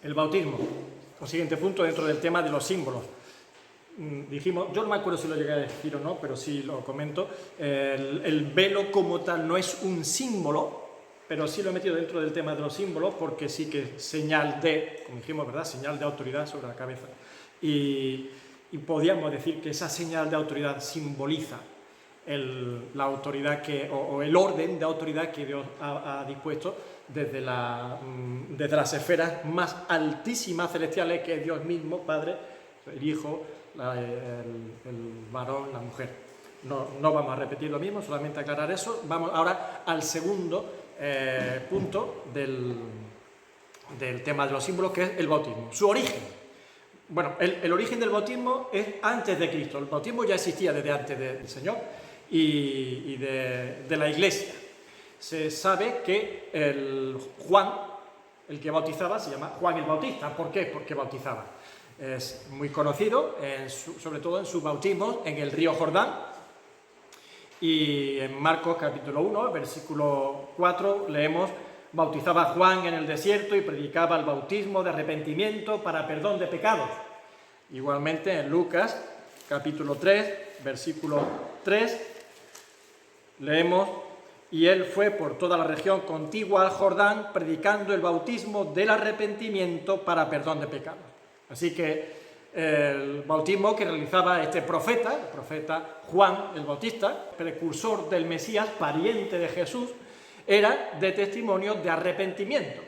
El bautismo, el siguiente punto dentro del tema de los símbolos. Dijimos, yo no me acuerdo si lo llegué a decir o no, pero sí lo comento, el velo como tal no es un símbolo, pero sí lo he metido dentro del tema de los símbolos porque sí que es señal de, como dijimos, ¿verdad?, señal de autoridad sobre la cabeza. Y podríamos decir que esa señal de autoridad simboliza la autoridad o el orden de autoridad que Dios ha dispuesto desde las esferas más altísimas celestiales, que es Dios mismo, Padre, el Hijo, el varón, la mujer. No vamos a repetir lo mismo, solamente aclarar eso. Vamos ahora al segundo punto del tema de los símbolos, que es el bautismo. Su origen. Bueno, el origen del bautismo es antes de Cristo. El bautismo ya existía desde antes del Señor y de la Iglesia. Se sabe que Juan, el que bautizaba, se llama Juan el Bautista. ¿Por qué? Porque bautizaba. Es muy conocido, sobre todo en sus bautismos en el río Jordán. Y en Marcos capítulo 1, versículo 4, leemos: bautizaba Juan en el desierto y predicaba el bautismo de arrepentimiento para perdón de pecados. Igualmente en Lucas capítulo 3, versículo 3, leemos: y él fue por toda la región contigua al Jordán predicando el bautismo del arrepentimiento para perdón de pecados. Así que el bautismo que realizaba este profeta, el profeta Juan el Bautista, precursor del Mesías, pariente de Jesús, era de testimonio de arrepentimiento.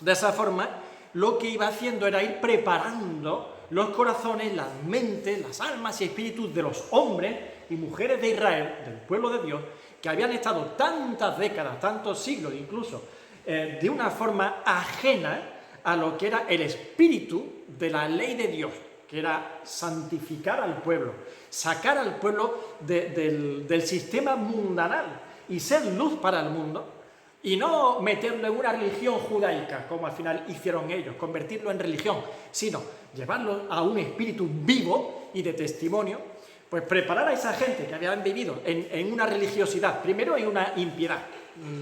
De esa forma, lo que iba haciendo era ir preparando los corazones, las mentes, las almas y espíritus de los hombres y mujeres de Israel, del pueblo de Dios, que habían estado tantas décadas, tantos siglos incluso, de una forma ajena a lo que era el espíritu de la ley de Dios, que era santificar al pueblo, sacar al pueblo del sistema mundanal y ser luz para el mundo, y no meterlo en una religión judaica, como al final hicieron ellos, convertirlo en religión, sino llevarlo a un espíritu vivo y de testimonio, pues preparar a esa gente que habían vivido en una religiosidad, primero en una impiedad,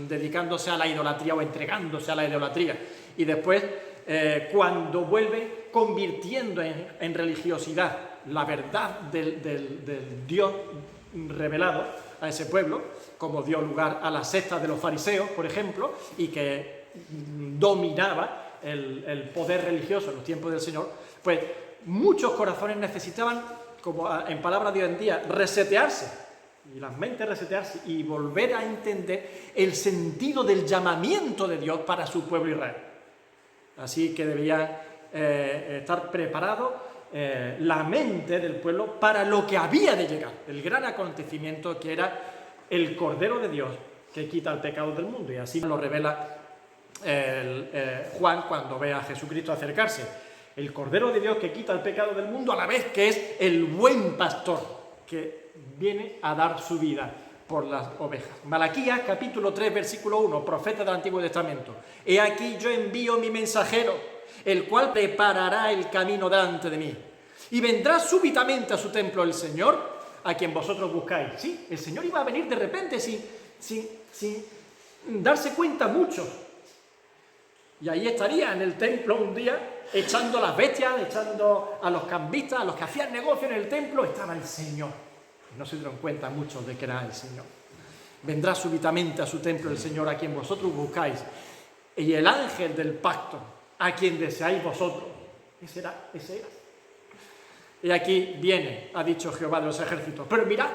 dedicándose a la idolatría o entregándose a la idolatría, y después, cuando vuelve, convirtiendo en religiosidad la verdad del Dios revelado a ese pueblo, como dio lugar a la secta de los fariseos, por ejemplo, y que dominaba el poder religioso en los tiempos del Señor, pues muchos corazones necesitaban, como en palabras de hoy en día, resetearse, y las mentes resetearse y volver a entender el sentido del llamamiento de Dios para su pueblo Israel. Así que debía estar preparado la mente del pueblo para lo que había de llegar, el gran acontecimiento que era el Cordero de Dios que quita el pecado del mundo. Y así lo revela Juan cuando ve a Jesucristo acercarse. El Cordero de Dios que quita el pecado del mundo, a la vez que es el buen pastor que viene a dar su vida por las ovejas. Malaquías capítulo 3 versículo 1, profeta del Antiguo Testamento: he aquí yo envío mi mensajero, el cual preparará el camino delante de mí, y vendrá súbitamente a su templo el Señor, a quien vosotros buscáis. Sí, el Señor iba a venir de repente sin darse cuenta mucho, y ahí estaría en el templo un día echando las bestias, echando a los cambistas, a los que hacían negocio en el templo. Estaba el Señor. No se dieron cuenta muchos de que era el Señor. Vendrá súbitamente a su templo el Señor, a quien vosotros buscáis, y el ángel del pacto, a quien deseáis vosotros. Ese era. Y aquí viene, ha dicho Jehová de los ejércitos. Pero mirad,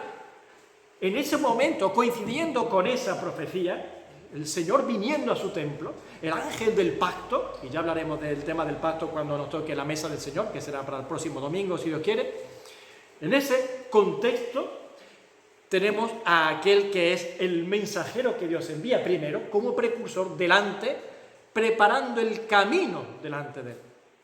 en ese momento, coincidiendo con esa profecía, el Señor viniendo a su templo, el ángel del pacto, y ya hablaremos del tema del pacto cuando nos toque la mesa del Señor, que será para el próximo domingo, si Dios quiere. En ese contexto tenemos a aquel que es el mensajero que Dios envía primero como precursor delante, preparando el camino delante de él.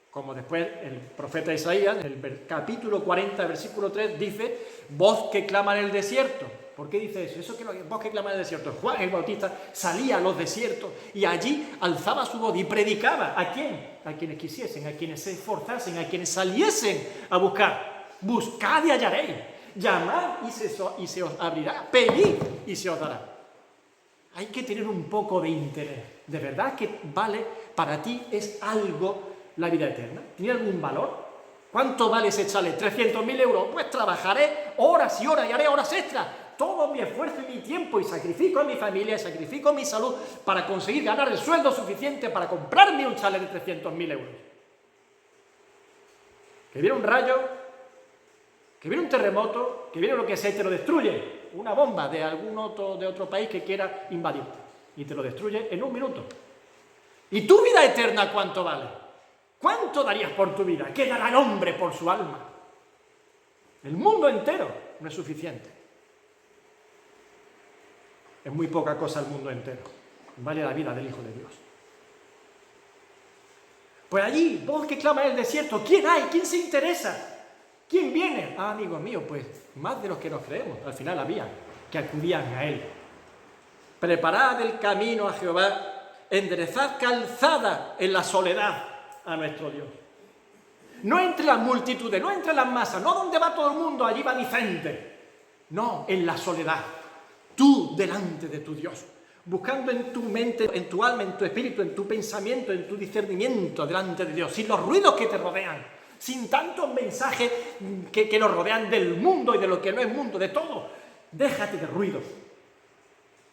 Como después el profeta Isaías, en el capítulo 40, versículo 3, dice: voz que clama en el desierto. ¿Por qué dice eso? Eso que voz que clama en el desierto. Juan el Bautista salía a los desiertos y allí alzaba su voz y predicaba. ¿A quién? A quienes quisiesen, a quienes se esforzasen, a quienes saliesen a buscar. Buscad y hallaréis, llamad y se os abrirá, pedid y se os dará. hay que tener un poco de interés. ¿De verdad que vale para ti, es algo la vida eterna? ¿Tiene algún valor? ¿Cuánto vale ese chalet? ¿300.000 euros? Pues trabajaré horas y horas y haré horas extras. Todo mi esfuerzo y mi tiempo y sacrifico a mi familia, sacrifico mi salud para conseguir ganar el sueldo suficiente para comprarme un chalet de 300.000 euros. Que viene un rayo, que viene un terremoto, que viene lo que sea y te lo destruye. Una bomba de de otro país que quiera invadirte y te lo destruye en un minuto. ¿Y tu vida eterna cuánto vale? ¿Cuánto darías por tu vida? ¿Qué dará el hombre por su alma? El mundo entero no es suficiente. Es muy poca cosa el mundo entero. Vale la vida del Hijo de Dios. Pues allí, vos que clamas en el desierto, ¿quién hay? ¿Quién se interesa? ¿Quién viene? Ah, amigos míos, pues más de los que nos creemos. Al final había que acudían a Él. Preparad el camino a Jehová, enderezad calzada en la soledad a nuestro Dios. No entre las multitudes, no entre las masas, no donde va todo el mundo, allí va Vicente. No, en la soledad. Tú delante de tu Dios, buscando en tu mente, en tu alma, en tu espíritu, en tu pensamiento, en tu discernimiento delante de Dios, sin los ruidos que te rodean, sin tantos mensajes que nos rodean del mundo y de lo que no es mundo, de todo. Déjate de ruidos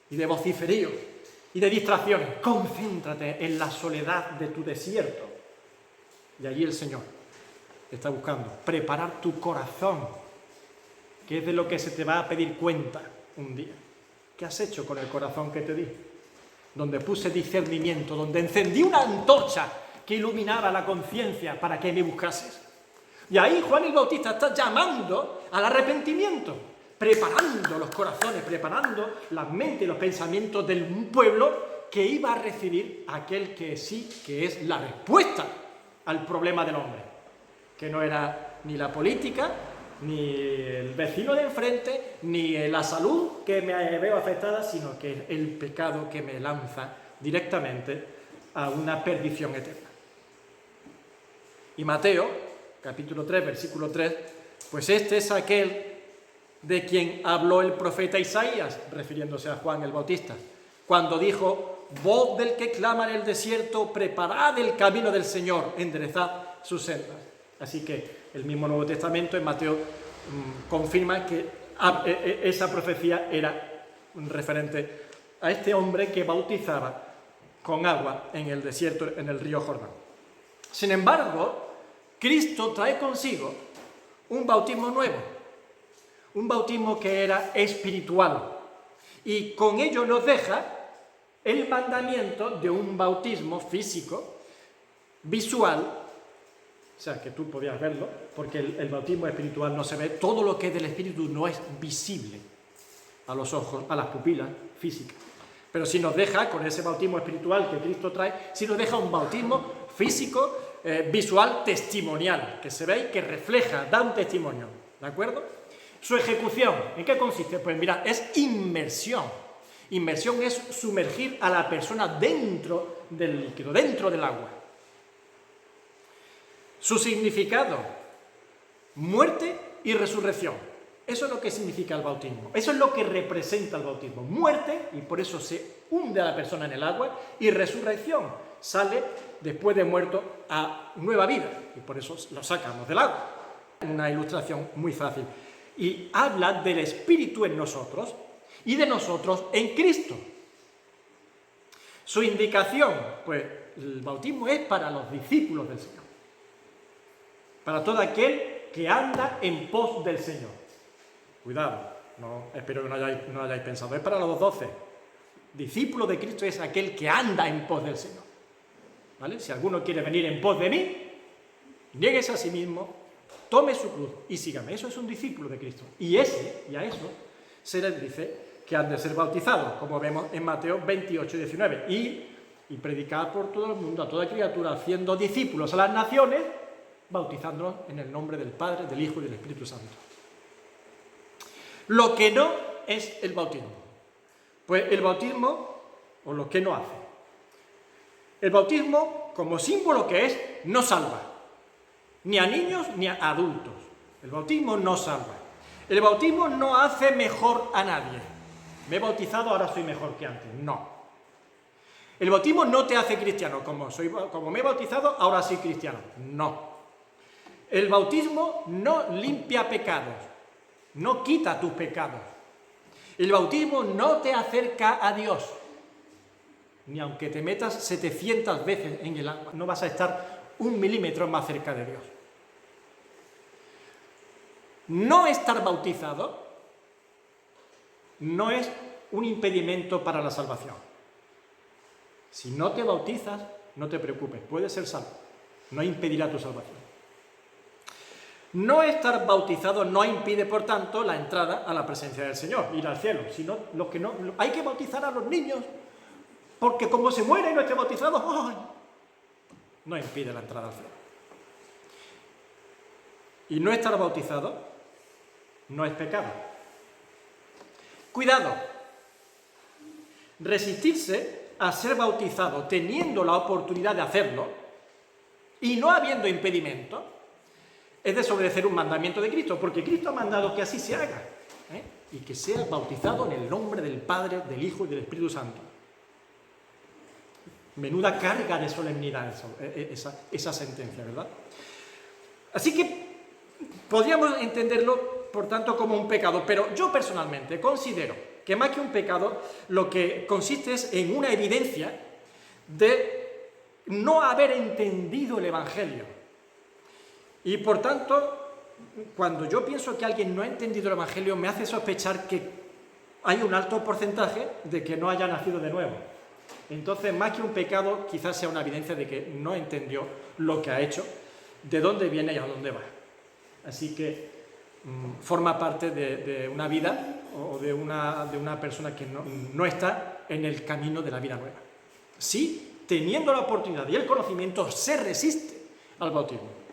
y de vociferíos y de distracciones. Concéntrate en la soledad de tu desierto. Y allí el Señor está buscando preparar tu corazón, que es de lo que se te va a pedir cuenta un día. ¿Qué has hecho con el corazón que te di? Donde puse discernimiento, donde encendí una antorcha que iluminaba la conciencia para que me buscases. Y ahí Juan el Bautista está llamando al arrepentimiento, preparando los corazones, preparando la mente y los pensamientos del pueblo que iba a recibir aquel que sí, que es la respuesta al problema del hombre, que no era ni la política, ni el vecino de enfrente, ni la salud que me veo afectada, sino que es el pecado que me lanza directamente a una perdición eterna. Y Mateo, capítulo 3, versículo 3, pues este es aquel de quien habló el profeta Isaías, refiriéndose a Juan el Bautista, cuando dijo: voz del que clama en el desierto, preparad el camino del Señor, enderezad sus sendas. Así que el mismo Nuevo Testamento en Mateo confirma que esa profecía era referente a este hombre que bautizaba con agua en el desierto, en el río Jordán. Sin embargo, Cristo trae consigo un bautismo nuevo, un bautismo que era espiritual, y con ello nos deja el mandamiento de un bautismo físico, visual. O sea, que tú podías verlo, porque el bautismo espiritual no se ve, todo lo que es del espíritu no es visible a los ojos, a las pupilas físicas. Pero si nos deja, con ese bautismo espiritual que Cristo trae, si nos deja un bautismo físico, visual, testimonial, que se ve y que refleja, da un testimonio, ¿de acuerdo? Su ejecución, ¿en qué consiste? Pues mira, es inmersión. Inmersión es sumergir a la persona dentro del líquido, dentro del agua. Su significado, muerte y resurrección. Eso es lo que significa el bautismo. Eso es lo que representa el bautismo. Muerte, y por eso se hunde a la persona en el agua, y resurrección, sale después de muerto a nueva vida, y por eso lo sacamos del agua. Una ilustración muy fácil. Y habla del Espíritu en nosotros y de nosotros en Cristo. Su indicación, pues el bautismo es para los discípulos del Señor, para todo aquel que anda en pos del Señor. Cuidado, espero que no hayáis pensado, es para los 12. Discípulo de Cristo es aquel que anda en pos del Señor. ¿Vale? Si alguno quiere venir en pos de mí, niéguese a sí mismo, tome su cruz y sígame. Eso es un discípulo de Cristo. Y a eso se les dice que han de ser bautizados, como vemos en Mateo 28, 19. Y predicar por todo el mundo, a toda criatura, haciendo discípulos a las naciones, bautizándolos en el nombre del Padre, del Hijo y del Espíritu Santo. Lo que no es el bautismo. Pues el bautismo, o lo que no hace. El bautismo, como símbolo que es, no salva. Ni a niños ni a adultos. El bautismo no salva. El bautismo no hace mejor a nadie. Me he bautizado, ahora soy mejor que antes. No. El bautismo no te hace cristiano. Como me he bautizado, ahora soy cristiano. No. El bautismo no limpia pecados. No quita tus pecados. El bautismo no te acerca a Dios. Ni aunque te metas 700 veces en el agua, no vas a estar 1 milímetro más cerca de Dios. No estar bautizado no es un impedimento para la salvación. Si no te bautizas, no te preocupes, puedes ser salvo. No impedirá tu salvación. No estar bautizado no impide, por tanto, la entrada a la presencia del Señor, ir al cielo. Sino, hay que bautizar a los niños, porque como se muere y no esté bautizado, ¡ay! No impide la entrada al cielo. Y no estar bautizado no es pecado. Cuidado. Resistirse a ser bautizado teniendo la oportunidad de hacerlo y no habiendo impedimento es desobedecer un mandamiento de Cristo, porque Cristo ha mandado que así se haga, y que sea bautizado en el nombre del Padre, del Hijo y del Espíritu Santo. Menuda carga de solemnidad esa sentencia, ¿verdad? Así que podríamos entenderlo, por tanto, como un pecado, pero yo personalmente considero que más que un pecado, lo que consiste es en una evidencia de no haber entendido el Evangelio. Y por tanto, cuando yo pienso que alguien no ha entendido el Evangelio, me hace sospechar que hay un alto porcentaje de que no haya nacido de nuevo. Entonces, más que un pecado, quizás sea una evidencia de que no entendió lo que ha hecho, de dónde viene y a dónde va. Así que forma parte de una vida o de una persona que no está en el camino de la vida nueva. Sí, teniendo la oportunidad y el conocimiento, se resiste al bautismo.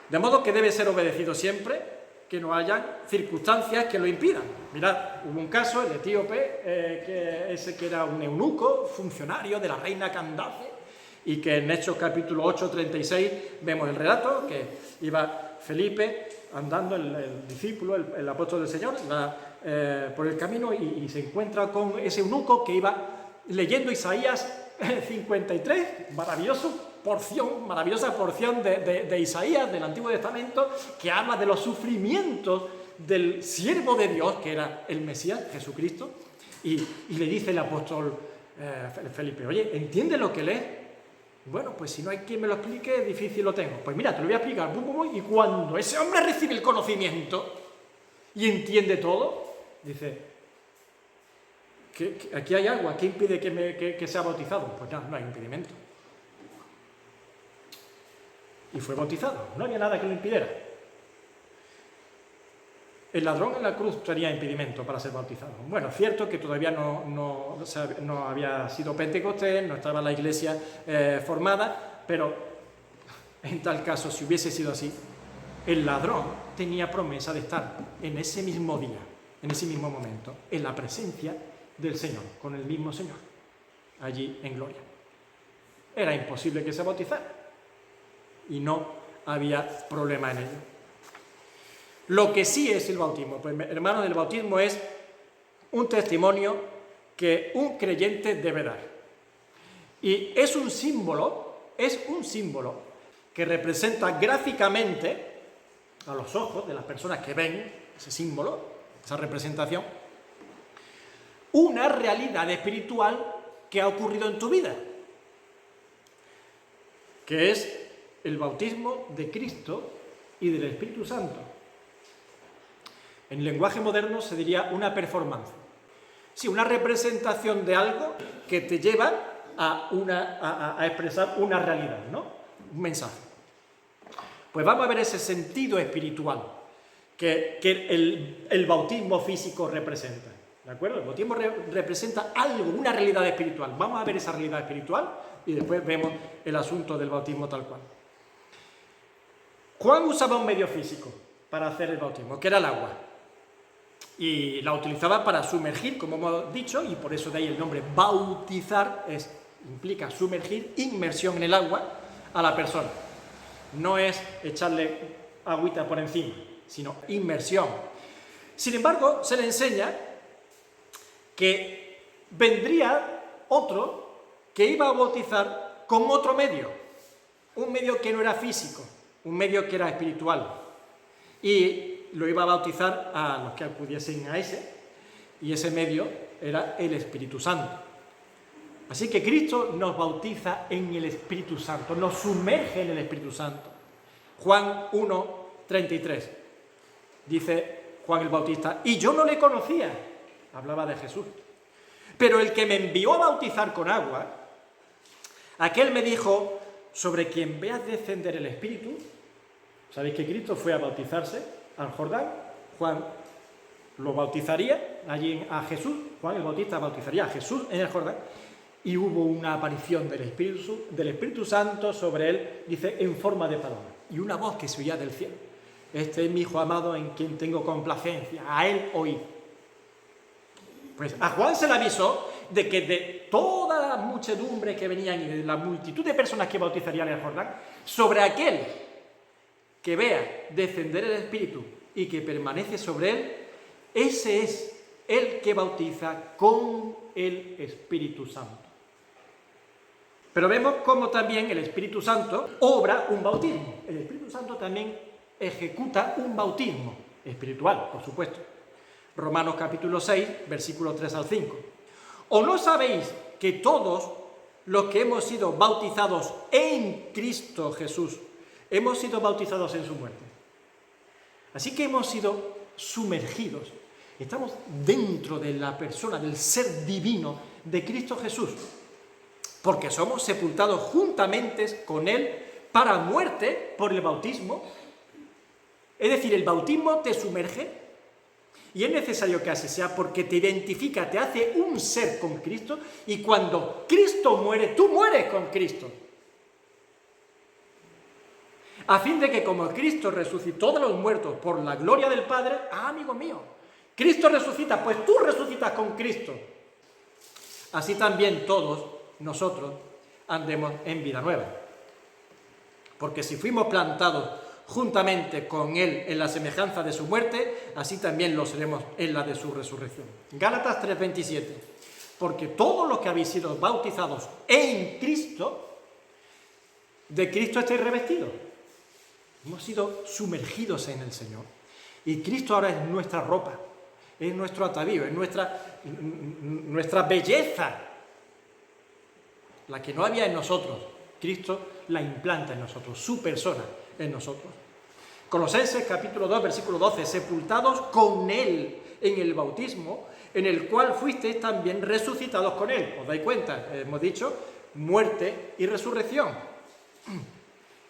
De modo que debe ser obedecido siempre, que no haya circunstancias que lo impidan. Mirad, hubo un caso, el etíope, que era un eunuco, funcionario de la reina Candace, y que en Hechos capítulo 8, 36 vemos el relato, que iba Felipe andando, el discípulo, el apóstol del Señor, va por el camino y se encuentra con ese eunuco que iba leyendo Isaías 53, maravillosa porción de Isaías, del Antiguo Testamento, que habla de los sufrimientos del siervo de Dios, que era el Mesías, Jesucristo, y le dice el apóstol Felipe: oye, ¿entiendes lo que lees? Bueno, pues si no hay quien me lo explique, difícil lo tengo. Pues mira, te lo voy a explicar. Y cuando ese hombre recibe el conocimiento y entiende todo, dice: que aquí hay agua, ¿qué impide que sea bautizado? Pues no hay impedimento. Y fue bautizado, no había nada que lo impidiera. El ladrón en la cruz tenía impedimento para ser bautizado. Bueno, es cierto que todavía no había sido Pentecostés, no estaba la iglesia formada, pero en tal caso, si hubiese sido así, el ladrón tenía promesa de estar en ese mismo día, en ese mismo momento, en la presencia del Señor, con el mismo Señor, allí en gloria. Era imposible que se bautizara y no había problema en ello. Lo que sí es el bautismo, pues hermanos, el bautismo es un testimonio que un creyente debe dar. Y es un símbolo que representa gráficamente a los ojos de las personas que ven ese símbolo, esa representación, una realidad espiritual que ha ocurrido en tu vida, que es el bautismo de Cristo y del Espíritu Santo. En lenguaje moderno se diría una performance. Sí, una representación de algo que te lleva a expresar una realidad, ¿no? Un mensaje. Pues vamos a ver ese sentido espiritual que el bautismo físico representa. ¿De acuerdo? El bautismo representa algo, una realidad espiritual. Vamos a ver esa realidad espiritual y después vemos el asunto del bautismo tal cual. Juan usaba un medio físico para hacer el bautismo, que era el agua. Y la utilizaba para sumergir, como hemos dicho, y por eso de ahí el nombre bautizar implica sumergir, inmersión en el agua a la persona. No es echarle agüita por encima, sino inmersión. Sin embargo, se le enseña que vendría otro que iba a bautizar con otro medio, un medio que no era físico, un medio que era espiritual, y lo iba a bautizar a los que acudiesen a ese, y ese medio era el Espíritu Santo. Así que Cristo nos bautiza en el Espíritu Santo, nos sumerge en el Espíritu Santo. Juan 1:33, dice Juan el Bautista, y yo no le conocía, hablaba de Jesús, pero el que me envió a bautizar con agua, aquel me dijo, sobre quien veas descender el Espíritu. ¿Sabéis que Cristo fue a bautizarse al Jordán? Juan lo bautizaría allí a Jesús, Juan el Bautista bautizaría a Jesús en el Jordán, y hubo una aparición del Espíritu Santo sobre él, dice, en forma de paloma, y una voz que se oía del cielo. Este es mi Hijo amado en quien tengo complacencia, a él oíd. Pues a Juan se le avisó de que de toda la muchedumbre que venían y de la multitud de personas que bautizarían en el Jordán, sobre aquel que vea descender el Espíritu y que permanece sobre él, ese es el que bautiza con el Espíritu Santo. Pero vemos cómo también el Espíritu Santo obra un bautismo. El Espíritu Santo también ejecuta un bautismo espiritual, por supuesto. Romanos capítulo 6, versículos 3 al 5. ¿O no sabéis que todos los que hemos sido bautizados en Cristo Jesús, hemos sido bautizados en su muerte? Así que hemos sido sumergidos. Estamos dentro de la persona, del ser divino de Cristo Jesús, porque somos sepultados juntamente con Él para muerte por el bautismo. Es decir, el bautismo te sumerge y es necesario que así sea porque te identifica, te hace un ser con Cristo, y cuando Cristo muere, tú mueres con Cristo. A fin de que como Cristo resucitó de los muertos por la gloria del Padre, amigo mío, Cristo resucita, pues tú resucitas con Cristo. Así también todos nosotros andemos en vida nueva. Porque si fuimos plantados juntamente con Él en la semejanza de su muerte, así también lo seremos en la de su resurrección. Gálatas 3:27. Porque todos los que habéis sido bautizados en Cristo, de Cristo estáis revestidos. Hemos sido sumergidos en el Señor. Y Cristo ahora es nuestra ropa, es nuestro atavío, es nuestra belleza. La que no había en nosotros, Cristo la implanta en nosotros, su persona en nosotros. Colosenses capítulo 2, versículo 12, sepultados con Él en el bautismo, en el cual fuisteis también resucitados con Él. ¿Os dais cuenta? Hemos dicho muerte y resurrección.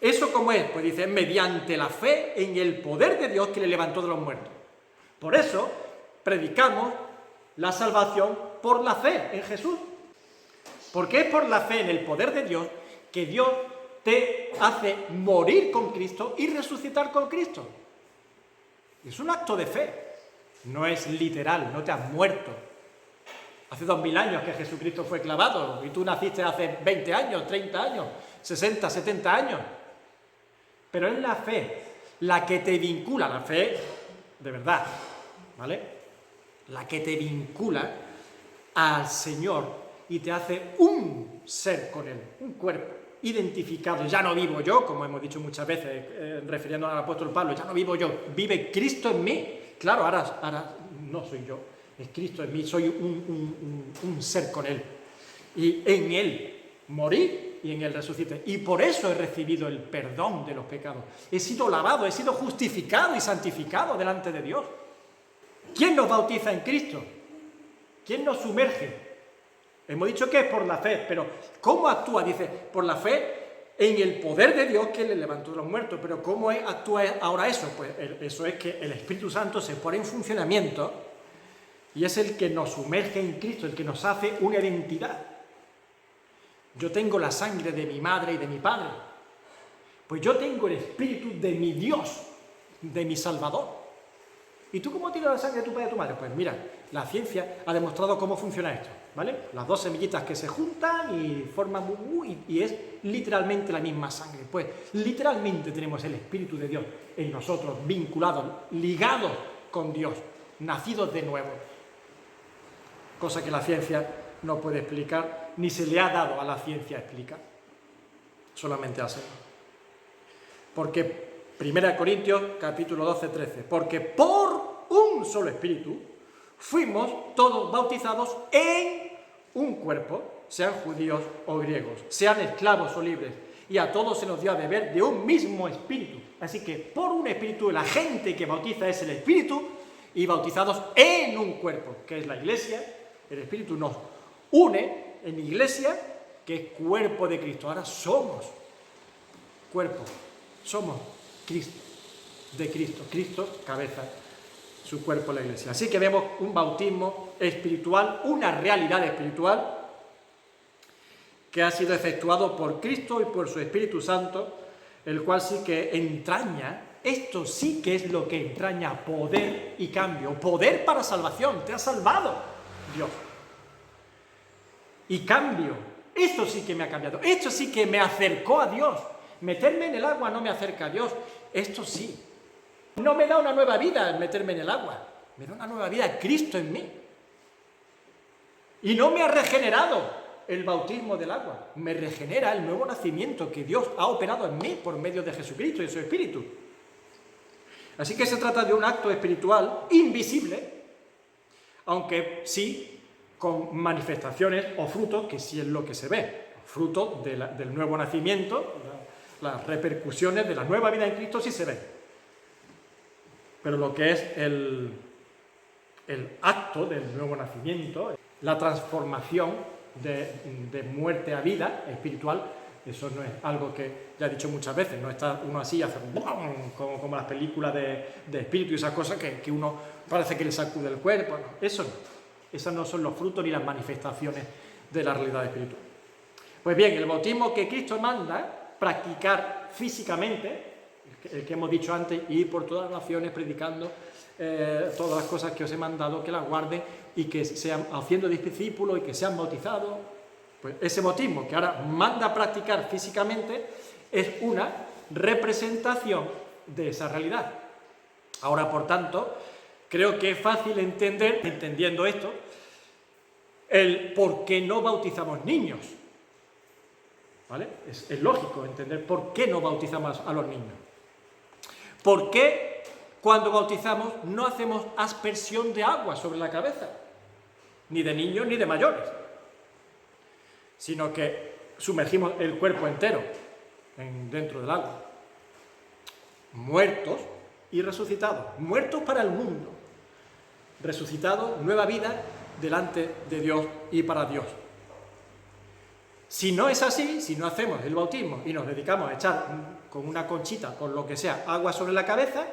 ¿Eso cómo es? Pues dice, mediante la fe en el poder de Dios que le levantó de los muertos. Por eso predicamos la salvación por la fe en Jesús. Porque es por la fe en el poder de Dios que Dios te hace morir con Cristo y resucitar con Cristo. Es un acto de fe, no es literal, no te has muerto. Hace 2000 años que Jesucristo fue clavado y tú naciste hace 20 años, 30 años, 60, 70 años. Pero es la fe la que te vincula, la fe de verdad, ¿vale? La que te vincula al Señor y te hace un ser con Él, un cuerpo identificado. Ya no vivo yo, como hemos dicho muchas veces, refiriéndonos al apóstol Pablo, ya no vivo yo, vive Cristo en mí. Claro, ahora no soy yo, es Cristo en mí, soy un ser con Él. Y en Él morí y en Él resucité. Y por eso he recibido el perdón de los pecados. He sido lavado, he sido justificado y santificado delante de Dios. ¿Quién nos bautiza en Cristo? ¿Quién nos sumerge? Hemos dicho que es por la fe, pero ¿cómo actúa? Dice, por la fe en el poder de Dios que le levantó de los muertos. Pero ¿cómo actúa ahora eso? Pues eso es que el Espíritu Santo se pone en funcionamiento y es el que nos sumerge en Cristo, el que nos hace una identidad. Yo tengo la sangre de mi madre y de mi padre. Pues yo tengo el Espíritu de mi Dios, de mi Salvador. ¿Y tú cómo tienes la sangre de tu padre y de tu madre? Pues mira, la ciencia ha demostrado cómo funciona esto, ¿vale? Las dos semillitas que se juntan y forman y es literalmente la misma sangre. Pues literalmente tenemos el Espíritu de Dios en nosotros, vinculados, ligados con Dios, nacidos de nuevo. cosa que la ciencia no puede explicar, ni se le ha dado a la ciencia explicar, solamente al Señor. Porque 1 Corintios capítulo 12, 13, porque por un solo espíritu fuimos todos bautizados en un cuerpo, sean judíos o griegos, sean esclavos o libres, y a todos se nos dio a beber de un mismo espíritu. Así que por un espíritu la gente que bautiza es el espíritu, y bautizados en un cuerpo, que es la iglesia. El espíritu nos une en iglesia, que es cuerpo de Cristo. Ahora somos cuerpo, somos Cristo, de Cristo. Cristo, cabeza, su cuerpo, la iglesia. Así que vemos un bautismo espiritual, una realidad espiritual que ha sido efectuado por Cristo y por su Espíritu Santo, el cual sí que entraña, esto sí que es lo que entraña poder y cambio, poder para salvación, te ha salvado Dios. Y cambio, esto sí que me ha cambiado, esto sí que me acercó a Dios. Meterme en el agua no me acerca a Dios, esto sí. No me da una nueva vida el meterme en el agua, me da una nueva vida Cristo en mí. Y no me ha regenerado el bautismo del agua, me regenera el nuevo nacimiento que Dios ha operado en mí por medio de Jesucristo y de su Espíritu. Así que se trata de un acto espiritual invisible, aunque sí con manifestaciones o frutos, que sí es lo que se ve, fruto del nuevo nacimiento, las repercusiones de la nueva vida en Cristo sí se ven. Pero lo que es el acto del nuevo nacimiento, la transformación de muerte a vida espiritual, eso no es algo que ya he dicho muchas veces, no está uno así y hace como las películas de espíritu y esas cosas que uno parece que le sacude el cuerpo. No, eso no, esos no son los frutos ni las manifestaciones de la realidad espiritual. Pues bien, el bautismo que Cristo manda practicar físicamente, el que hemos dicho antes, ir por todas las naciones predicando todas las cosas que os he mandado, que las guarden y que sean haciendo discípulos y que sean bautizados. Pues ese bautismo que ahora manda a practicar físicamente es una representación de esa realidad. Ahora, por tanto, creo que es fácil entender, entendiendo esto, el por qué no bautizamos niños. ¿Vale? Es lógico entender por qué no bautizamos a los niños. ¿Por qué cuando bautizamos no hacemos aspersión de agua sobre la cabeza? Ni de niños ni de mayores. Sino que sumergimos el cuerpo entero dentro del agua. Muertos y resucitados. Muertos para el mundo. Resucitados, nueva vida delante de Dios y para Dios. Si no es así, si no hacemos el bautismo y nos dedicamos a echar con una conchita, con lo que sea, agua sobre la cabeza,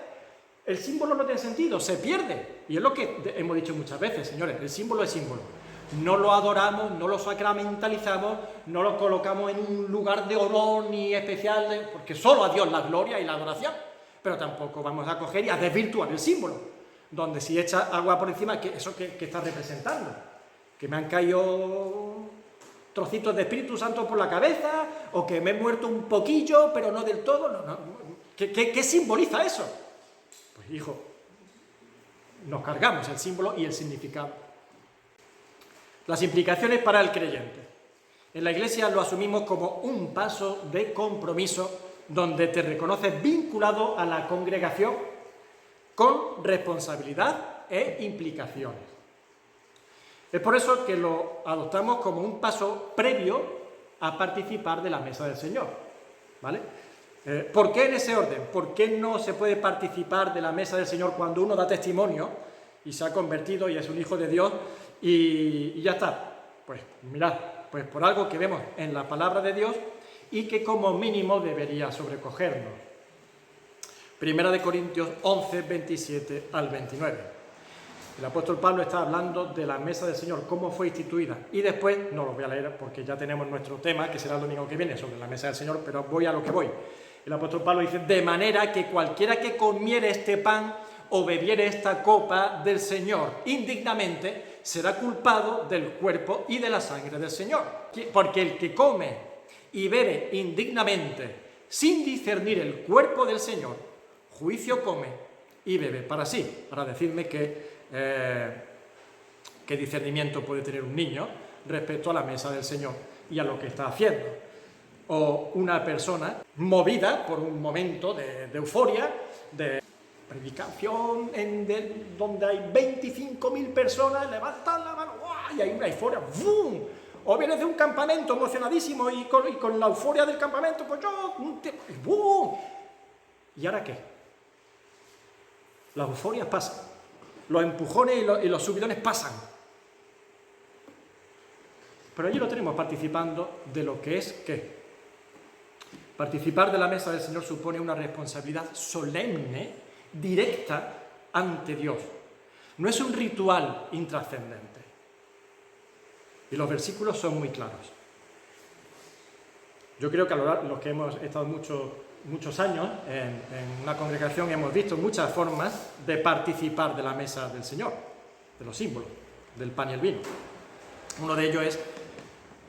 el símbolo no tiene sentido, se pierde. Y es lo que hemos dicho muchas veces, señores, el símbolo es símbolo. No lo adoramos, no lo sacramentalizamos, no lo colocamos en un lugar de honor ni especial, porque solo a Dios la gloria y la adoración. Pero tampoco vamos a coger y a desvirtuar el símbolo, donde si echa agua por encima, ¿eso qué está representando? Que me han caído trocitos de Espíritu Santo por la cabeza, o que me he muerto un poquillo, pero no del todo. No. ¿Qué simboliza eso? Pues hijo, nos cargamos el símbolo y el significado. Las implicaciones para el creyente. En la Iglesia lo asumimos como un paso de compromiso donde te reconoces vinculado a la congregación con responsabilidad e implicaciones. Es por eso que lo adoptamos como un paso previo a participar de la mesa del Señor, ¿vale? ¿Por qué en ese orden? ¿Por qué no se puede participar de la mesa del Señor cuando uno da testimonio y se ha convertido y es un hijo de Dios y ya está? Pues mirad, pues por algo que vemos en la palabra de Dios y que como mínimo debería sobrecogernos. 1 Corintios 11, 27 al 29. El apóstol Pablo está hablando de la mesa del Señor, cómo fue instituida. Y después, no lo voy a leer porque ya tenemos nuestro tema, que será el domingo que viene, sobre la mesa del Señor, pero voy a lo que voy. El apóstol Pablo dice, de manera que cualquiera que comiere este pan o bebiere esta copa del Señor indignamente, será culpado del cuerpo y de la sangre del Señor. Porque el que come y bebe indignamente, sin discernir el cuerpo del Señor, juicio come y bebe para sí. Para decirme que ¿Qué discernimiento puede tener un niño respecto a la mesa del Señor y a lo que está haciendo? O una persona movida por un momento de euforia, de predicación, donde hay 25.000 personas, levantan la mano, ¡guau! Y hay una euforia, ¡bum! O vienes de un campamento emocionadísimo y con la euforia del campamento, pues yo, ¡bum! ¿Y ahora qué? Las euforias pasan, los empujones y los subidones pasan. Pero allí lo tenemos participando de lo que es ¿qué? Participar de la mesa del Señor supone una responsabilidad solemne, directa ante Dios. No es un ritual intrascendente. Y los versículos son muy claros. Yo creo que a los que hemos estado muchos años en una congregación hemos visto muchas formas de participar de la mesa del Señor, de los símbolos, del pan y el vino. Uno de ellos es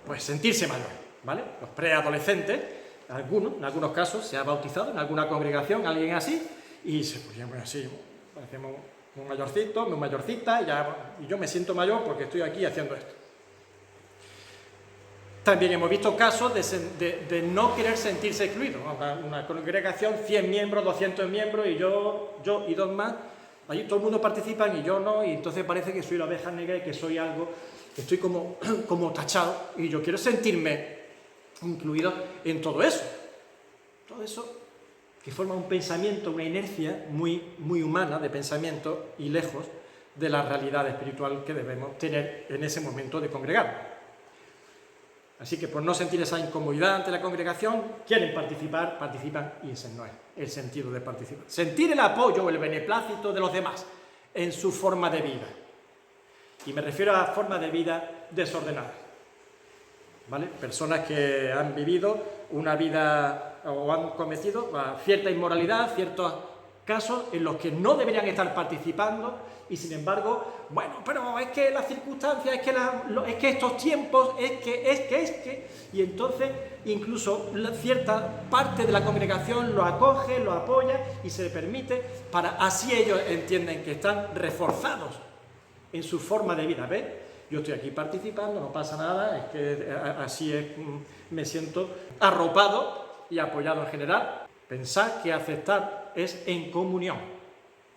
pues sentirse mayor, ¿vale? Los preadolescentes, en algunos casos se ha bautizado en alguna congregación alguien así y se ponían así, parecemos un mayorcito, una mayorcita y yo me siento mayor porque estoy aquí haciendo esto. También hemos visto casos de no querer sentirse excluido. Una congregación, 100 miembros, 200 miembros y yo y dos más, allí todo el mundo participa y yo no, y entonces parece que soy la oveja negra y que soy algo, que estoy como tachado y yo quiero sentirme incluido en todo eso. Todo eso que forma un pensamiento, una inercia muy, muy humana de pensamiento y lejos de la realidad espiritual que debemos tener en ese momento de congregar. Así que por no sentir esa incomodidad ante la congregación, quieren participar, participan y ese no es el sentido de participar. Sentir el apoyo o el beneplácito de los demás en su forma de vida. Y me refiero a forma de vida desordenada. ¿Vale? Personas que han vivido una vida o han cometido cierta inmoralidad, ciertos casos en los que no deberían estar participando y sin embargo, bueno, pero es que las circunstancias, es que estos tiempos, es que, y entonces incluso cierta parte de la congregación lo acoge, lo apoya y se le permite, así ellos entienden que están reforzados en su forma de vida, ¿ves? Yo estoy aquí participando, no pasa nada, es que así es, me siento arropado y apoyado en general. Pensar que aceptar es en comunión,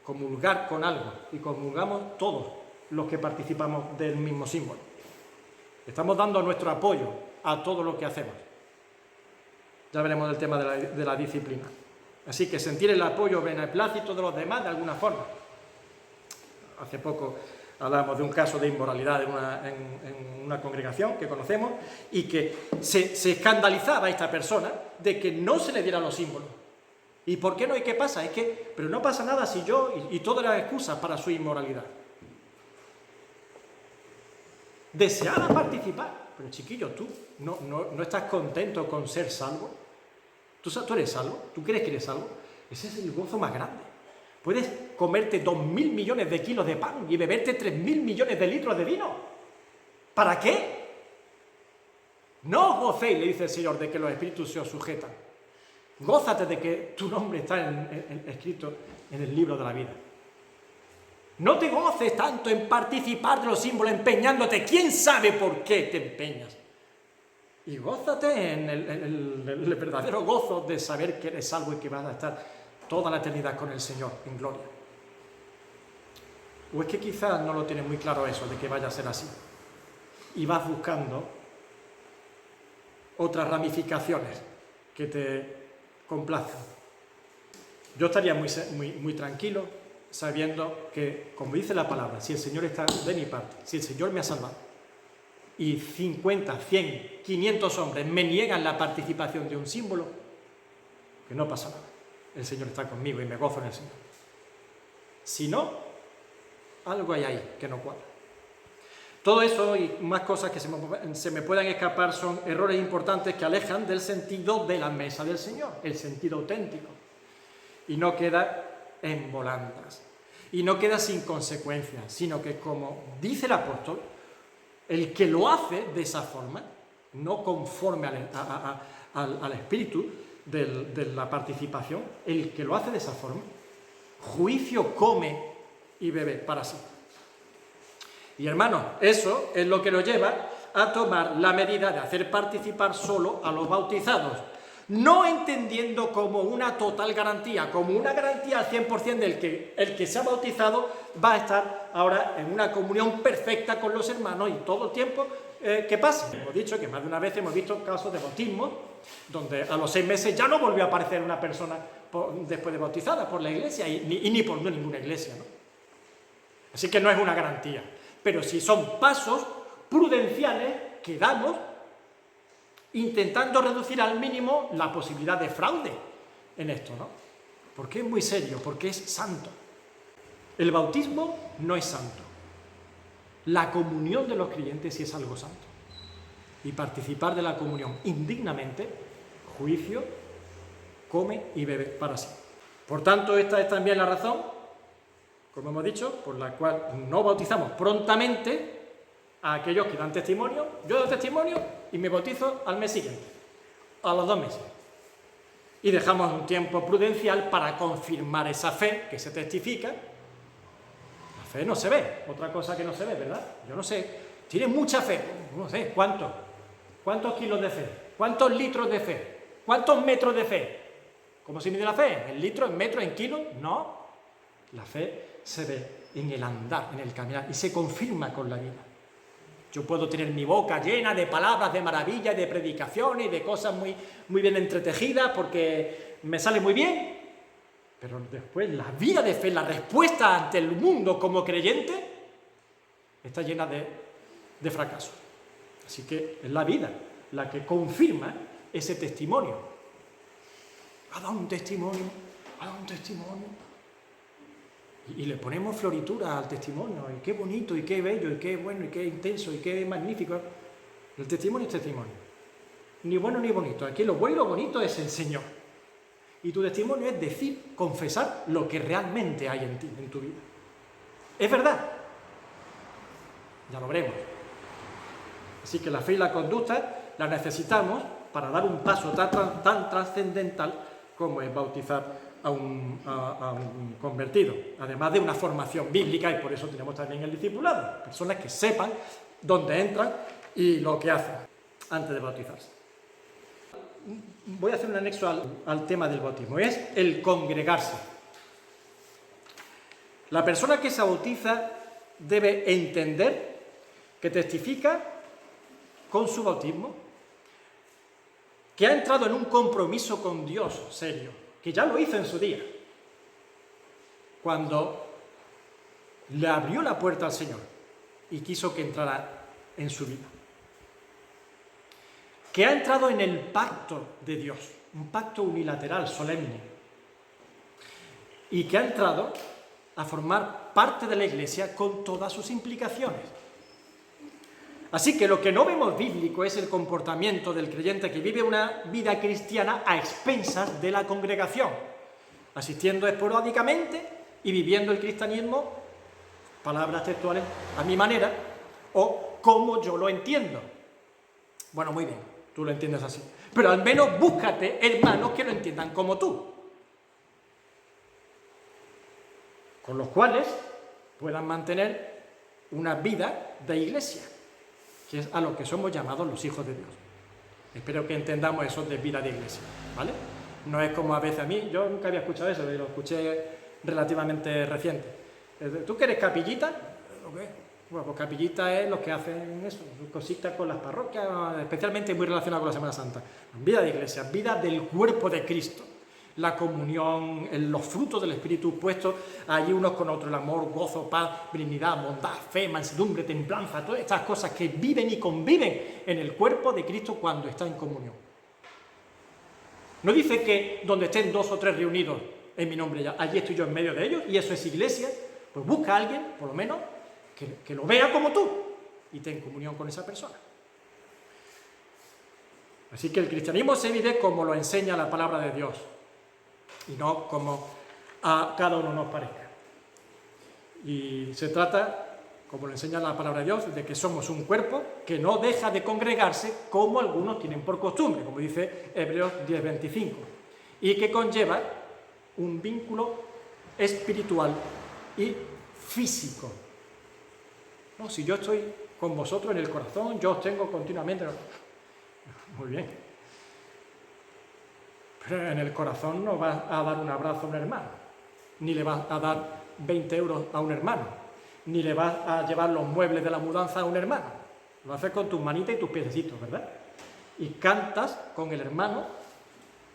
comulgar con algo, y comulgamos todos los que participamos del mismo símbolo. Estamos dando nuestro apoyo a todo lo que hacemos. Ya veremos el tema de la disciplina. Así que sentir el apoyo beneplácito de los demás de alguna forma. Hace poco hablábamos de un caso de inmoralidad en una congregación que conocemos y que se escandalizaba a esta persona de que no se le dieran los símbolos. ¿Y por qué no? ¿Y qué pasa? Pero no pasa nada si yo... Y todas las excusas para su inmoralidad. Deseaba participar. Pero chiquillo, tú no estás contento con ser salvo. ¿Tú eres salvo? ¿Tú crees que eres salvo? Ese es el gozo más grande. Puedes comerte 2.000 millones de kilos de pan y beberte 3.000 millones de litros de vino. ¿Para qué? No os gocéis, le dice el Señor, de que los espíritus se os sujetan. Gózate de que tu nombre está escrito en el libro de la vida. No te goces tanto en participar de los símbolos, empeñándote. ¿Quién sabe por qué te empeñas? Y gózate en el verdadero gozo de saber que eres salvo y que vas a estar toda la eternidad con el Señor en gloria. O es que quizás no lo tienes muy claro eso, de que vaya a ser así. Y vas buscando otras ramificaciones que te complazcan. Yo estaría muy tranquilo sabiendo que, como dice la palabra, si el Señor está de mi parte, si el Señor me ha salvado, y 50, 100, 500 hombres me niegan la participación de un símbolo, que no pasa nada. El Señor está conmigo y me gozo en el Señor. Si no, algo hay ahí que no cuadra. Todo eso y más cosas que se me puedan escapar son errores importantes que alejan del sentido de la mesa del Señor, el sentido auténtico. Y no queda en volandas. Y no queda sin consecuencias, sino que, como dice el apóstol, el que lo hace de esa forma, no conforme al espíritu de la participación, el que lo hace de esa forma, juicio come y bebe para sí. Y hermanos, eso es lo que nos lleva a tomar la medida de hacer participar solo a los bautizados, no entendiendo como una total garantía, como una garantía al 100% del que el que se ha bautizado va a estar ahora en una comunión perfecta con los hermanos y todo el tiempo que pase. Hemos dicho que más de una vez hemos visto casos de bautismo donde a los 6 meses ya no volvió a aparecer una persona después de bautizada por la iglesia y ni por ninguna iglesia, ¿no? Así que no es una garantía, pero sí son pasos prudenciales que damos intentando reducir al mínimo la posibilidad de fraude en esto, ¿no? Porque es muy serio, porque es santo. El bautismo no es santo. La comunión de los creyentes sí es algo santo. Y participar de la comunión indignamente, juicio, come y bebe para sí. Por tanto, esta es también la razón, como hemos dicho, por la cual no bautizamos prontamente a aquellos que dan testimonio. Yo doy testimonio y me bautizo al mes siguiente, a los 2 meses. Y dejamos un tiempo prudencial para confirmar esa fe que se testifica. La fe no se ve, otra cosa que no se ve, ¿verdad? Yo no sé, tiene mucha fe, no sé, ¿cuántos kilos de fe? ¿Cuántos litros de fe? ¿Cuántos metros de fe? ¿Cómo se mide la fe? ¿En litros, en metros, en kilos? No, la fe se ve en el andar, en el caminar, y se confirma con la vida. Yo puedo tener mi boca llena de palabras de maravilla y de predicaciones y de cosas muy, muy bien entretejidas porque me sale muy bien, pero después la vida de fe, la respuesta ante el mundo como creyente, está llena de fracaso. Así que es la vida la que confirma ese testimonio. Ha dado un testimonio, ha dado un testimonio. Y le ponemos floritura al testimonio, y qué bonito, y qué bello, y qué bueno, y qué intenso, y qué magnífico. El testimonio es testimonio. Ni bueno ni bonito. Aquí lo bueno y lo bonito es el Señor. Y tu testimonio es decir, confesar lo que realmente hay en ti, en tu vida. Es verdad. Ya lo veremos. Así que la fe y la conducta la necesitamos para dar un paso tan trascendental como es bautizar a un convertido, además de una formación bíblica, y por eso tenemos también el discipulado, personas que sepan dónde entran y lo que hacen antes de bautizarse. Voy a hacer un anexo al tema del bautismo, es el congregarse. La persona que se bautiza debe entender que testifica con su bautismo que ha entrado en un compromiso con Dios serio, que ya lo hizo en su día, cuando le abrió la puerta al Señor y quiso que entrara en su vida. Que ha entrado en el pacto de Dios, un pacto unilateral, solemne, y que ha entrado a formar parte de la Iglesia con todas sus implicaciones. Así que lo que no vemos bíblico es el comportamiento del creyente que vive una vida cristiana a expensas de la congregación, asistiendo esporádicamente y viviendo el cristianismo, palabras textuales, a mi manera o como yo lo entiendo. Bueno, muy bien, tú lo entiendes así, pero al menos búscate hermanos que lo entiendan como tú, con los cuales puedan mantener una vida de iglesia, que es a lo que somos llamados los hijos de Dios. Espero que entendamos eso de vida de iglesia, ¿vale? No es como a veces a mí, yo nunca había escuchado eso, lo escuché relativamente reciente. ¿Tú que eres capillita? ¿Okay? Bueno, pues capillita es lo que hacen eso, cositas con las parroquias, especialmente muy relacionado con la Semana Santa. Vida de iglesia, vida del cuerpo de Cristo. La comunión, los frutos del Espíritu puestos allí unos con otros, el amor, gozo, paz, benignidad, bondad, fe, mansedumbre, templanza, todas estas cosas que viven y conviven en el cuerpo de Cristo cuando está en comunión. No dice que donde estén 2 o 3 reunidos en mi nombre, ya, allí estoy yo en medio de ellos, y eso es iglesia. Pues busca a alguien, por lo menos, que lo vea como tú y ten comunión con esa persona. Así que el cristianismo se vive como lo enseña la palabra de Dios, y no como a cada uno nos parezca. Y se trata, como lo enseña la palabra de Dios, de que somos un cuerpo que no deja de congregarse como algunos tienen por costumbre, como dice Hebreos 10:25, y que conlleva un vínculo espiritual y físico. No, si yo estoy con vosotros en el corazón, yo os tengo continuamente. Muy bien. Pero en el corazón no vas a dar un abrazo a un hermano, ni le vas a dar 20 euros a un hermano, ni le vas a llevar los muebles de la mudanza a un hermano. Lo haces con tus manitas y tus piececitos, ¿verdad? Y cantas con el hermano,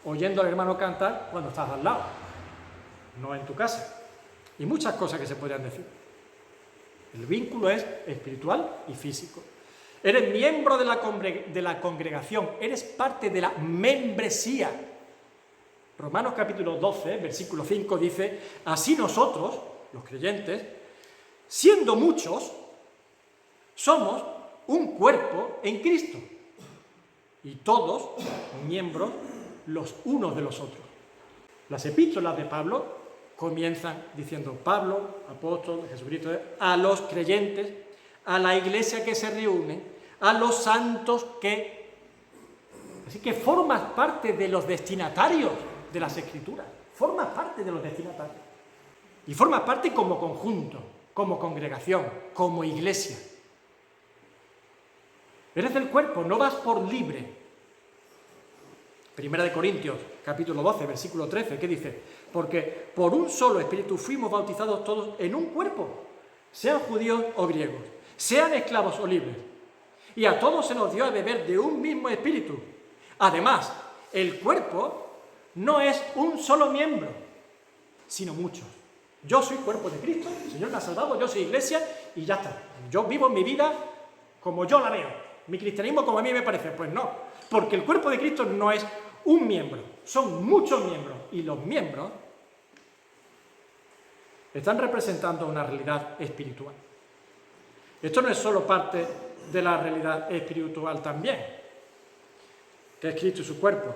oyendo al hermano cantar cuando estás al lado, no en tu casa. Y muchas cosas que se podrían decir. El vínculo es espiritual y físico. Eres miembro de la congregación, eres parte de la membresía. Romanos capítulo 12, versículo 5 dice: así nosotros, los creyentes, siendo muchos, somos un cuerpo en Cristo, y todos miembros los unos de los otros. Las epístolas de Pablo comienzan diciendo: Pablo, apóstol de Jesucristo, a los creyentes, a la iglesia que se reúne, a los santos que... Así que formas parte de los destinatarios de las Escrituras, formas parte de los destinatarios. Y formas parte como conjunto, como congregación, como iglesia. Eres del cuerpo, no vas por libre. Primera de Corintios, capítulo 12, versículo 13, ¿qué dice? Porque por un solo espíritu fuimos bautizados todos en un cuerpo, sean judíos o griegos, sean esclavos o libres. Y a todos se nos dio a beber de un mismo espíritu. Además, el cuerpo no es un solo miembro, sino muchos. Yo soy cuerpo de Cristo, el Señor me ha salvado, yo soy iglesia y ya está. Yo vivo mi vida como yo la veo. Mi cristianismo como a mí me parece. Pues no, porque el cuerpo de Cristo no es un miembro, son muchos miembros. Y los miembros están representando una realidad espiritual. Esto no es solo parte de la realidad espiritual también, que es Cristo y su cuerpo,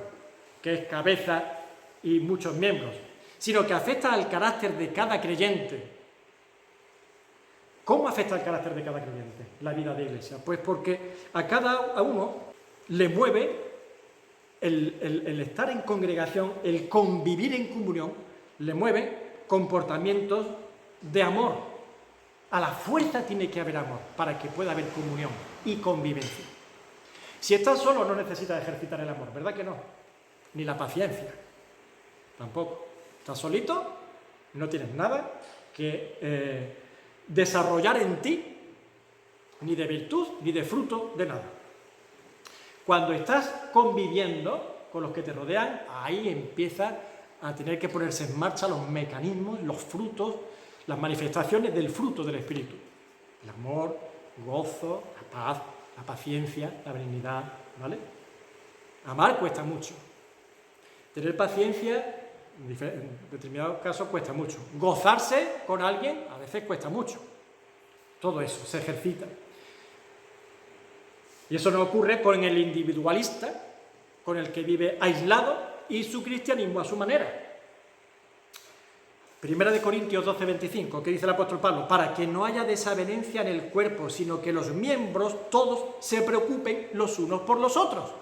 que es cabeza y muchos miembros, sino que afecta al carácter de cada creyente. ¿Cómo afecta al carácter de cada creyente la vida de iglesia? Pues porque a cada uno le mueve el estar en congregación, el convivir en comunión, le mueve comportamientos de amor. A la fuerza tiene que haber amor para que pueda haber comunión y convivencia. Si estás solo no necesitas ejercitar el amor, ¿verdad que no? Ni la paciencia, tampoco. Estás solito, no tienes nada que desarrollar en ti, ni de virtud, ni de fruto, de nada. Cuando estás conviviendo con los que te rodean, ahí empieza a tener que ponerse en marcha los mecanismos, los frutos, las manifestaciones del fruto del Espíritu. El amor, el gozo, la paz, la paciencia, la benignidad, ¿vale? Amar cuesta mucho. Tener paciencia, en determinados casos, cuesta mucho. Gozarse con alguien, a veces cuesta mucho. Todo eso se ejercita. Y eso no ocurre con el individualista, con el que vive aislado y su cristianismo a su manera. Primera de Corintios 12, 25, que dice el apóstol Pablo: para que no haya desavenencia en el cuerpo, sino que los miembros todos se preocupen los unos por los otros.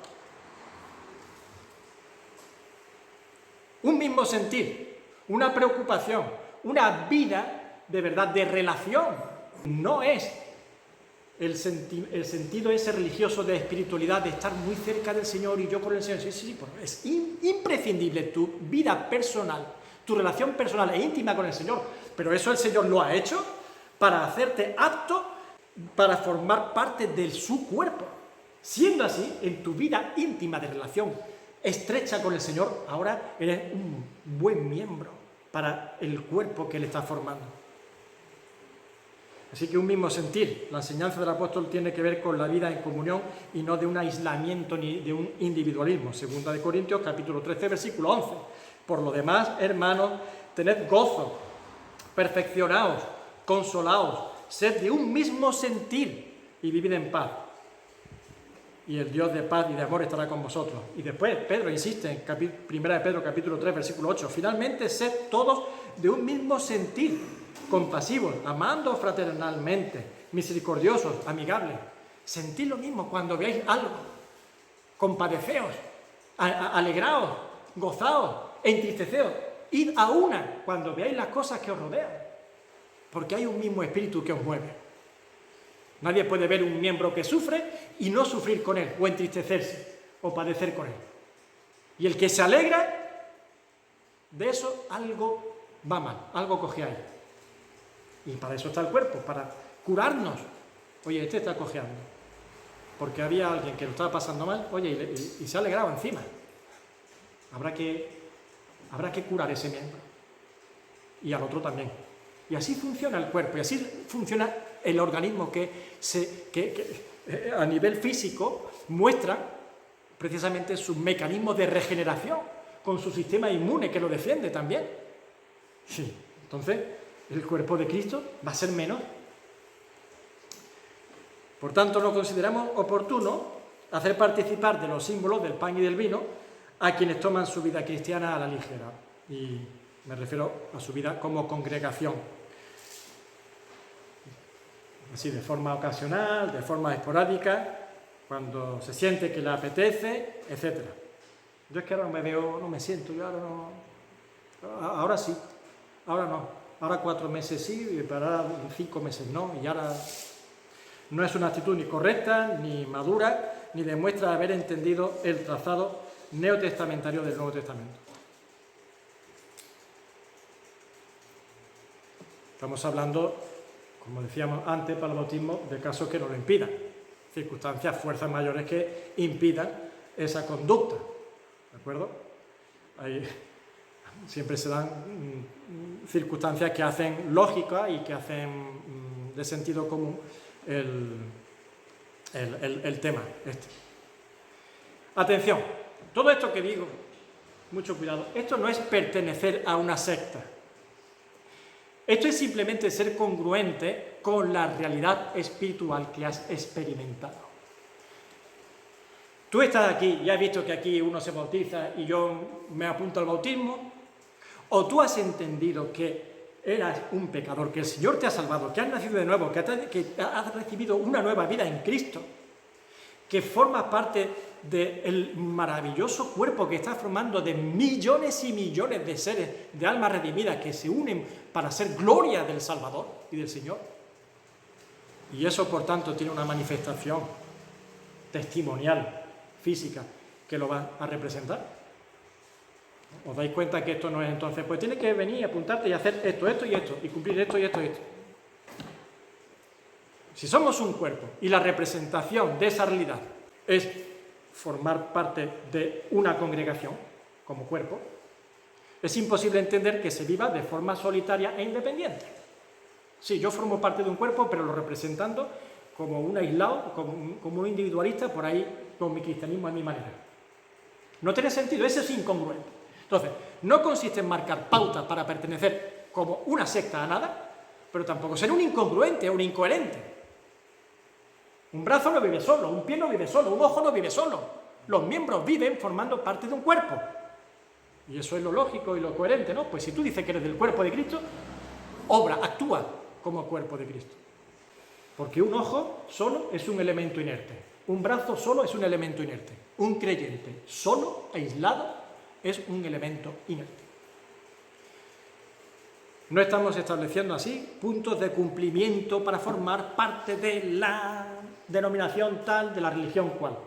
Un mismo sentir, una preocupación, una vida de verdad, de relación. No es el sentido ese religioso de espiritualidad, de estar muy cerca del Señor y yo con el Señor. Sí, pues es imprescindible tu vida personal, tu relación personal e íntima con el Señor. Pero eso el Señor lo ha hecho para hacerte apto para formar parte de su cuerpo. Siendo así, en tu vida íntima de relación estrecha con el Señor, ahora eres un buen miembro para el cuerpo que Él está formando. Así que un mismo sentir. La enseñanza del apóstol tiene que ver con la vida en comunión y no de un aislamiento ni de un individualismo. Segunda de Corintios, capítulo 13, versículo 11. Por lo demás, hermanos, tened gozo, perfeccionaos, consolaos, sed de un mismo sentir y vivid en paz. Y el Dios de paz y de amor estará con vosotros. Y después Pedro insiste en 1 de Pedro capítulo 3, versículo 8. Finalmente, sed todos de un mismo sentir, compasivos, amando fraternalmente, misericordiosos, amigables. Sentid lo mismo cuando veáis algo. Compadeceos, alegraos, gozaos, entristeceos. Id a una cuando veáis las cosas que os rodean. Porque hay un mismo espíritu que os mueve. Nadie puede ver un miembro que sufre y no sufrir con él, o entristecerse, o padecer con él. Y el que se alegra de eso, algo va mal, algo coge ahí. Y para eso está el cuerpo, para curarnos. Oye, este está cojeando, porque había alguien que lo estaba pasando mal, oye, y se ha alegrado encima. Habrá que curar ese miembro. Y al otro también. Y así funciona el cuerpo, y así funciona el organismo que a nivel físico muestra precisamente sus mecanismos de regeneración, con su sistema inmune que lo defiende también. Sí, entonces el cuerpo de Cristo va a ser menos. Por tanto, no consideramos oportuno hacer participar de los símbolos del pan y del vino a quienes toman su vida cristiana a la ligera. Y me refiero a su vida como congregación. Así, de forma ocasional, de forma esporádica, cuando se siente que le apetece, etc. Yo es que ahora no me siento, yo ahora no. Ahora sí, ahora no. Ahora 4 meses sí, y para 5 meses no. Y ahora no es una actitud ni correcta, ni madura, ni demuestra haber entendido el trazado neotestamentario del Nuevo Testamento. Estamos hablando, como decíamos antes, para el bautismo, de casos que no lo impidan. Circunstancias, fuerzas mayores que impidan esa conducta. ¿De acuerdo? Siempre se dan circunstancias que hacen lógica y que hacen de sentido común el tema este. Atención, todo esto que digo, mucho cuidado, esto no es pertenecer a una secta. Esto es simplemente ser congruente con la realidad espiritual que has experimentado. Tú estás aquí y has visto que aquí uno se bautiza y yo me apunto al bautismo, o tú has entendido que eras un pecador, que el Señor te ha salvado, que has nacido de nuevo, que has recibido una nueva vida en Cristo, que formas parte del maravilloso cuerpo que está formando de millones y millones de seres, de almas redimidas que se unen para ser gloria del Salvador y del Señor. Y eso, por tanto, tiene una manifestación testimonial, física, que lo va a representar. ¿Os dais cuenta que esto no es entonces? Pues tienes que venir, apuntarte y hacer esto, esto y esto, y cumplir esto y esto y esto. Si somos un cuerpo y la representación de esa realidad es formar parte de una congregación como cuerpo, es imposible entender que se viva de forma solitaria e independiente. Sí, yo formo parte de un cuerpo, pero lo representando como un aislado, como un individualista, por ahí con mi cristianismo a mi manera. No tiene sentido, eso es incongruente. Entonces, no consiste en marcar pautas para pertenecer como una secta a nada, pero tampoco ser un incongruente o un incoherente. Un brazo no vive solo, un pie no vive solo, un ojo no vive solo. Los miembros viven formando parte de un cuerpo. Y eso es lo lógico y lo coherente, ¿no? Pues si tú dices que eres del cuerpo de Cristo, actúa como cuerpo de Cristo. Porque un ojo solo es un elemento inerte. Un brazo solo es un elemento inerte. Un creyente solo, aislado, es un elemento inerte. No estamos estableciendo así puntos de cumplimiento para formar parte de la denominación tal, de la religión cual.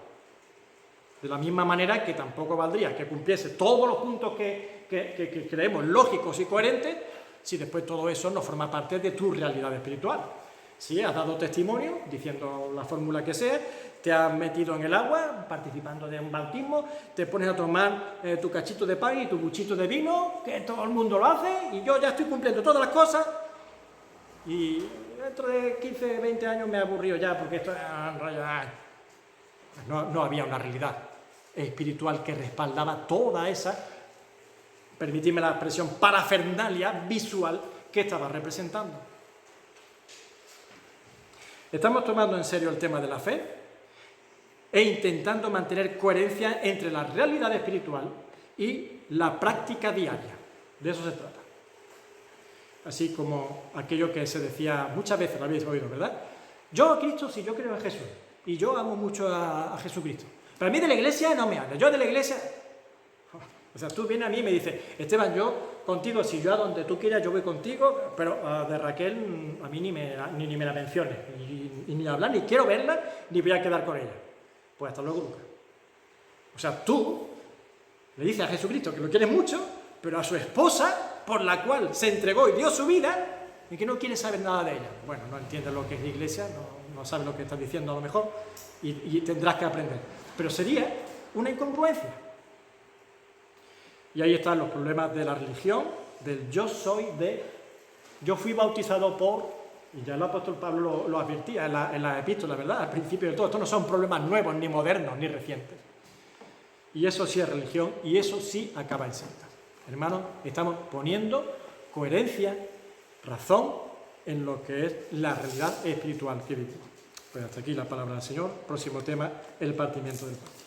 De la misma manera que tampoco valdría que cumpliese todos los puntos que creemos lógicos y coherentes si después todo eso no forma parte de tu realidad espiritual. Si has dado testimonio, diciendo la fórmula que sea, te has metido en el agua, participando de un bautismo, te pones a tomar tu cachito de pan y tu buchito de vino, que todo el mundo lo hace, y yo ya estoy cumpliendo todas las cosas, y dentro de 15, 20 años me he aburrido ya, porque esto no había una realidad espiritual que respaldaba toda esa, permitidme la expresión, parafernalia visual que estaba representando. Estamos tomando en serio el tema de la fe e intentando mantener coherencia entre la realidad espiritual y la práctica diaria. De eso se trata. Así como aquello que se decía muchas veces, lo habéis oído, ¿verdad? Yo a Cristo, sí, yo creo en Jesús. Y yo amo mucho a Jesucristo. Pero a mí de la iglesia no me habla. Yo de la iglesia... O sea, tú vienes a mí y me dices, Esteban, yo contigo, si yo a donde tú quieras, yo voy contigo, pero de Raquel a mí ni me la menciones, ni hablar, ni quiero verla, ni voy a quedar con ella. Pues hasta luego, Lucas. O sea, tú le dices a Jesucristo que lo quieres mucho, pero a su esposa, por la cual se entregó y dio su vida, y que no quiere saber nada de ella. Bueno, no entiendes lo que es la iglesia, no sabes lo que estás diciendo a lo mejor, y tendrás que aprender. Pero sería una incongruencia. Y ahí están los problemas de la religión, del yo soy de, yo fui bautizado por, y ya el apóstol Pablo lo advertía en la epístola, ¿verdad? Al principio de todo, estos no son problemas nuevos, ni modernos, ni recientes. Y eso sí es religión, y eso sí acaba en secta. Hermanos, estamos poniendo coherencia, razón en lo que es la realidad espiritual que vivimos. Pues hasta aquí la palabra del Señor. Próximo tema, el partimiento del pan.